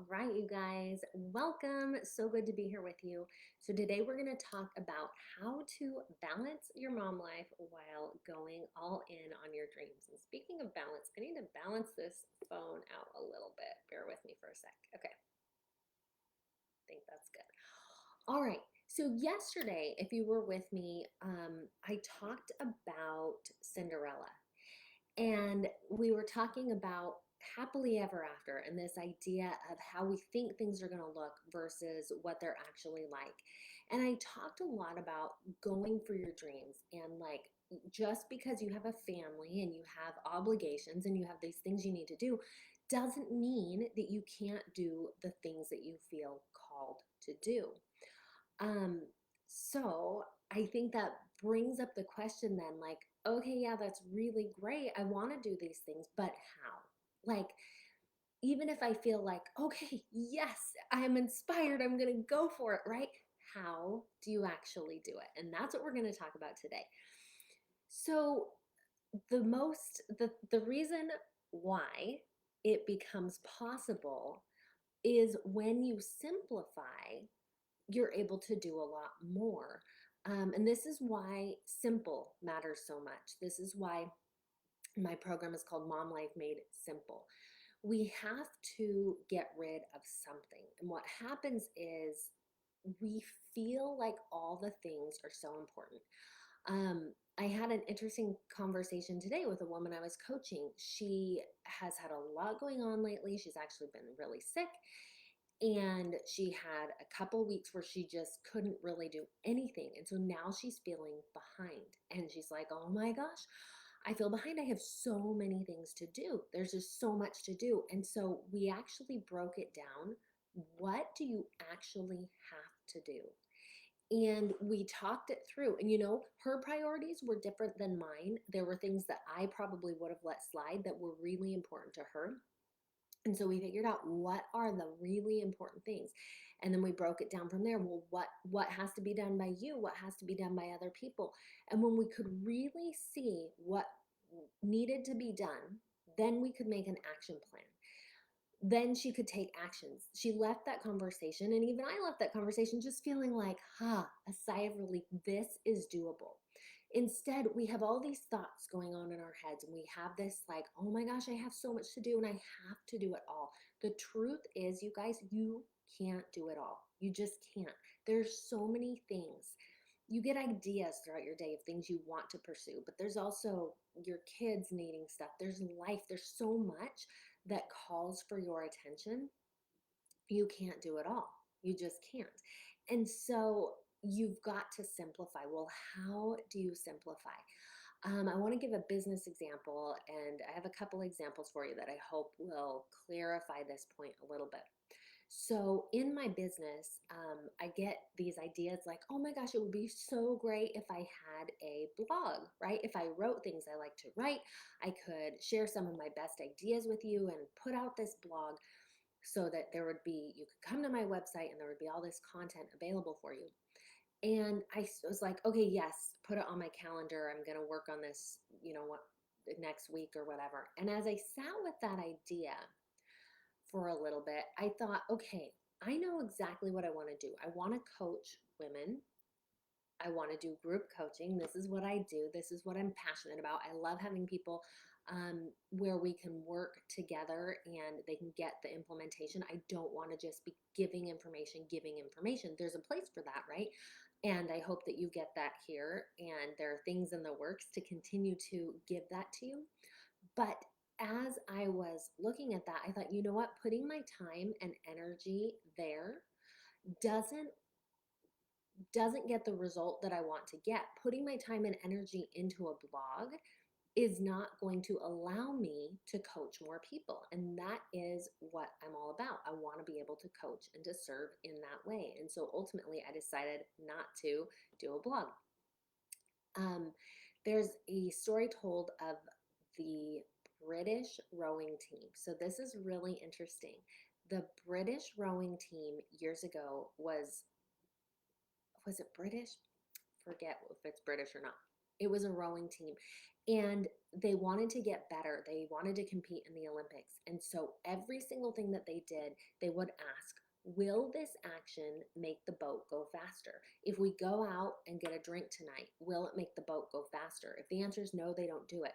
All right, you guys, welcome. So good to be here with you. So today we're going to talk about how to balance your mom life while going all in on your dreams. And speaking of balance, I need to balance this phone out a little bit. Bear with me for a sec. Okay, I think that's good. All right. So yesterday, if you were with me, I talked about Cinderella. And we were talking about happily ever after and this idea of how we think things are going to look versus what they're actually like. And I talked a lot about going for your dreams and like just because you have a family and you have obligations and you have these things you need to do doesn't mean that you can't do the things that you feel called to do. Um, so I think that brings up the question then, like, okay, yeah, that's really great. I want to do these things, but how? Like, even if I feel like, okay, yes, I'm inspired, I'm going to go for it, right? How do you actually do it? And that's what we're going to talk about today. So, the reason why it becomes possible is when you simplify, you're able to do a lot more. And this is why simple matters so much. This is why my program is called Mom Life Made Simple. We have to get rid of something. And what happens is we feel like all the things are so important. I had an interesting conversation today with a woman I was coaching. She has had a lot going on lately. She's actually been really sick. And she had a couple weeks where she just couldn't really do anything. And so now she's feeling behind. And she's like, oh my gosh, I feel behind. I have so many things to do. There's just so much to do. And so we actually broke it down. What do you actually have to do? And we talked it through. And her priorities were different than mine. There were things that I probably would have let slide that were really important to her. And so we figured out what are the really important things. And then we broke it down from there. Well, what has to be done by you? What has to be done by other people? And when we could really see what needed to be done, then we could make an action plan. Then she could take actions. She left that conversation, and even I left that conversation just feeling like, a sigh of relief. This is doable. Instead, we have all these thoughts going on in our heads, and we have this like, oh my gosh, I have so much to do and I have to do it all. The truth is, you guys, you can't do it all. You just can't. There's so many things. You get ideas throughout your day of things you want to pursue, but there's also your kids needing stuff. There's life. There's so much that calls for your attention. You can't do it all. You just can't. And so you've got to simplify. Well, how do you simplify? I want to give a business example, and I have a couple examples for you that I hope will clarify this point a little bit. So in my business, I get these ideas like, oh my gosh, it would be so great if I had a blog, right? If I wrote things I like to write, I could share some of my best ideas with you and put out this blog so that you could come to my website and there would be all this content available for you. And I was like, okay, yes, put it on my calendar. I'm going to work on this, what, next week or whatever. And as I sat with that idea for a little bit, I thought, okay, I know exactly what I want to do. I want to coach women. I want to do group coaching. This is what I do. This is what I'm passionate about. I love having people where we can work together and they can get the implementation. I don't want to just be giving information. There's a place for that, right? And I hope that you get that here. And there are things in the works to continue to give that to you. But as I was looking at that, I thought, you know what? Putting my time and energy there doesn't get the result that I want to get. Putting my time and energy into a blog is not going to allow me to coach more people. And that is what I'm all about. I want to be able to coach and to serve in that way. And so ultimately, I decided not to do a blog. There's a story told of the British rowing team. So this is really interesting. The British rowing team years ago was it British? Forget if it's British or not. It was a rowing team. And they wanted to get better. They wanted to compete in the Olympics. And so every single thing that they did, they would ask, will this action make the boat go faster? If we go out and get a drink tonight, will it make the boat go faster? If the answer is no, they don't do it.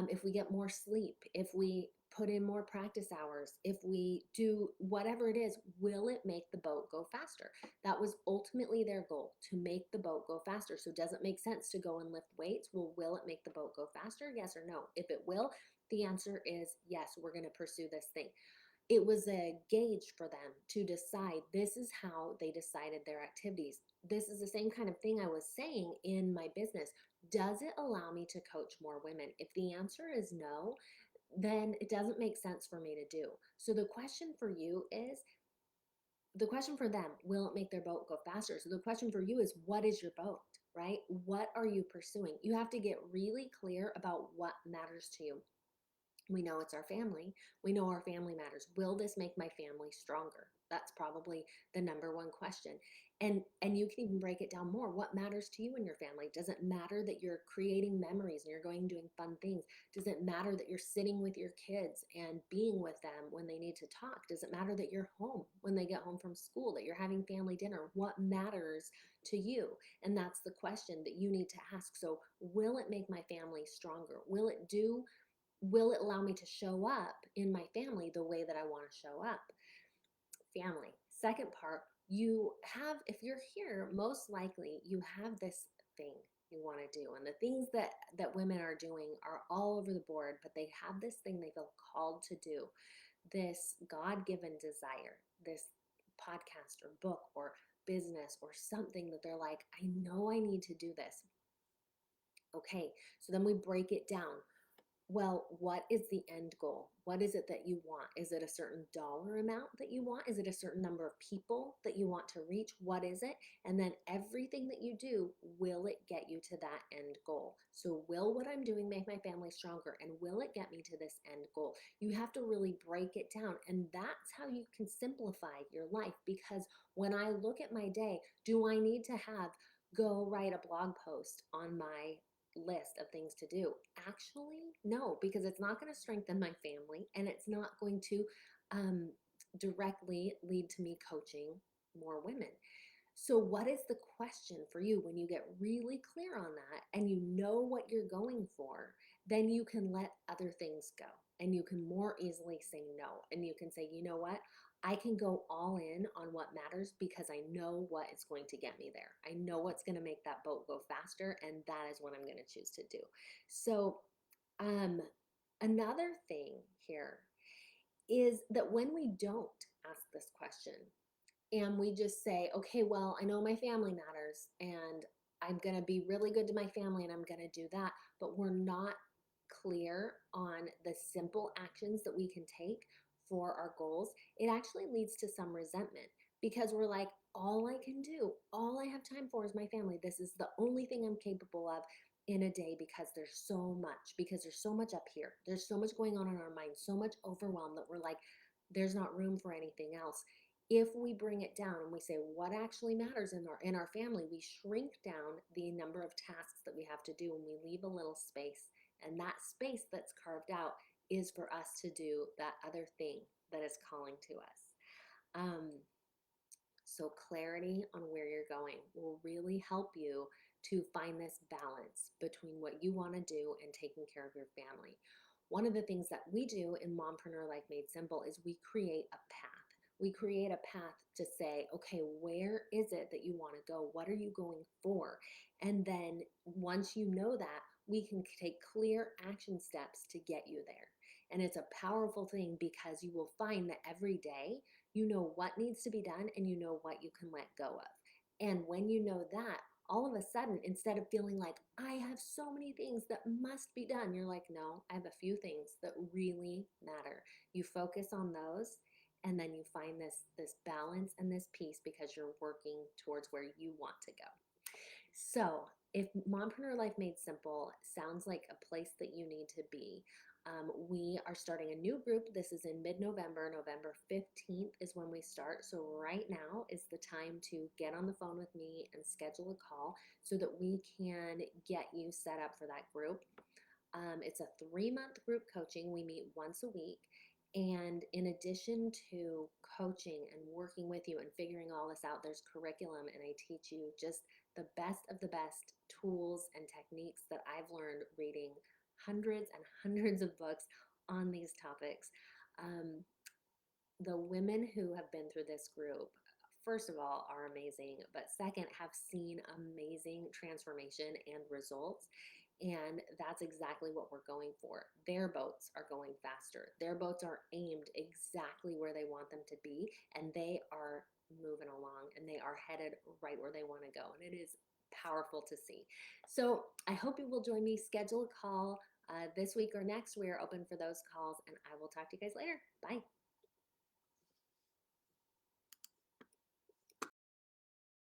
If we get more sleep, if we put in more practice hours, if we do whatever it is, will it make the boat go faster? That was ultimately their goal, to make the boat go faster. So does it make sense to go and lift weights? Well, will it make the boat go faster? Yes or no? If it will, the answer is yes, we're going to pursue this thing. It was a gauge for them to decide. This is how they decided their activities. This is the same kind of thing I was saying in my business. Does it allow me to coach more women? If the answer is no, then it doesn't make sense for me to do. So the question for you is, the question for them, will it make their boat go faster? So the question for you is, what is your boat, right? What are you pursuing? You have to get really clear about what matters to you. We know it's our family. We know our family matters. Will this make my family stronger? That's probably the number one question. And you can even break it down more. What matters to you and your family? Does it matter that you're creating memories and you're going and doing fun things? Does it matter that you're sitting with your kids and being with them when they need to talk? Does it matter that you're home when they get home from school, that you're having family dinner? What matters to you? And that's the question that you need to ask. So, will it make my family stronger? Will it allow me to show up in my family the way that I want to show up? Family. Second part, you have, if you're here, most likely you have this thing you want to do. And the things that women are doing are all over the board, but they have this thing they feel called to do, this God-given desire, this podcast or book or business or something that they're like, I know I need to do this. Okay, so then we break it down. Well, what is the end goal? What is it that you want? Is it a certain dollar amount that you want? Is it a certain number of people that you want to reach? What is it? And then everything that you do, will it get you to that end goal? So will what I'm doing make my family stronger? And will it get me to this end goal? You have to really break it down. And that's how you can simplify your life. Because when I look at my day, do I need to go write a blog post on my list of things to do? Actually, no, because it's not going to strengthen my family and it's not going to um, directly lead to me coaching more women. So, what is the question for you when you get really clear on that and you know what you're going for? Then you can let other things go and you can more easily say no. And you can say, you know what? I can go all in on what matters because I know what is going to get me there. I know what's going to make that boat go faster, and that is what I'm going to choose to do. So, um, another thing here is that when we don't ask this question, and we just say, okay, well, I know my family matters and I'm going to be really good to my family and I'm going to do that, but we're not clear on the simple actions that we can take for our goals, it actually leads to some resentment because we're like, all I can do, all I have time for is my family. This is the only thing I'm capable of in a day because there's so much up here. There's so much going on in our mind, so much overwhelm that we're like, there's not room for anything else. If we bring it down and we say what actually matters in our family, we shrink down the number of tasks that we have to do and we leave a little space. And that space that's carved out is for us to do that other thing that is calling to us. Um, so clarity on where you're going will really help you to find this balance between what you want to do and taking care of your family. One of the things that we do in Mompreneur Life Made Simple is we create a path. We create a path to say, okay, where is it that you want to go? What are you going for? And then once you know that, we can take clear action steps to get you there. And it's a powerful thing because you will find that every day you know what needs to be done and you know what you can let go of. And when you know that, all of a sudden, instead of feeling like I have so many things that must be done, you're like, no, I have a few things that really matter. You focus on those and then you find this balance and this peace because you're working towards where you want to go. So if Mompreneur Life Made Simple sounds like a place that you need to be, We are starting a new group. This is in mid-November. November 15th is when we start. So right now is the time to get on the phone with me and schedule a call so that we can get you set up for that group. It's a 3-month group coaching. We meet once a week. And in addition to coaching and working with you and figuring all this out, there's curriculum, and I teach you just the best of the best tools and techniques that I've learned reading hundreds and hundreds of books on these topics. Um, the women who have been through this group, first of all, are amazing, but second, have seen amazing transformation and results. And that's exactly what we're going for. Their boats are going faster. Their boats are aimed exactly where they want them to be, and they are moving along and they are headed right where they want to go. And it is powerful to see. So I hope you will join me. Schedule a call this week or next. We are open for those calls, and I will talk to you guys later. Bye.